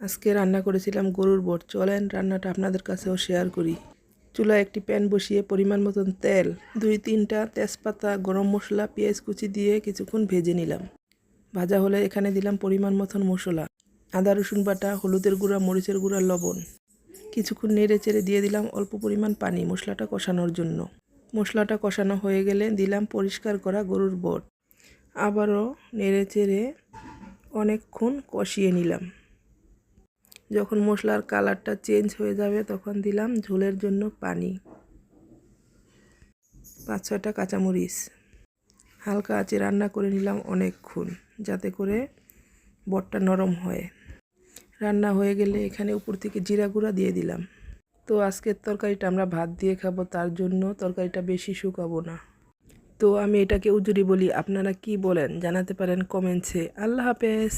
আজকে রান্না করেছিলাম গরুর বট। চলেন রান্নাটা আপনাদের কাছেও শেয়ার করি। চুলায় একটি প্যান বসিয়ে পরিমাণ মতন তেল, 2-3টা তেজপাতা, গরম মশলা, পেঁয়াজ কুচি দিয়ে কিছুক্ষণ ভেজে নিলাম। ভাজা হলে এখানে দিলাম পরিমাণ মতন মশলা, আদা রসুন বাটা, হলুদের গুঁড়া, মরিচের গুঁড়া, লবণ। কিছুক্ষণ নেড়ে চেড়ে দিয়ে দিলাম অল্প পরিমাণ পানি মশলাটা কষানোর জন্য। মশলাটা কষানো হয়ে গেলে দিলাম পরিষ্কার করা গরুর বট। আবারও নেড়ে চেড়ে অনেকক্ষণ কষিয়ে নিলাম। যখন মশলার কালারটা চেঞ্জ হয়ে যাবে তখন দিলাম ঝোলের জন্য পানি, 5-6টা কাঁচামরিচ। হালকা আঁচে রান্না করে নিলাম অনেকক্ষণ, যাতে করে বটটা নরম হয়। রান্না হয়ে গেলে এখানে উপর থেকে জিরা গুঁড়া দিয়ে দিলাম। তো আজকের তরকারিটা আমরা ভাত দিয়ে খাবো, তার জন্য তরকারিটা বেশি শুকাবো না। তো আমি এটাকে উজুরি বলি, আপনারা কি বলেন জানাতে পারেন কমেন্টসে। আল্লাহ হাফেজ।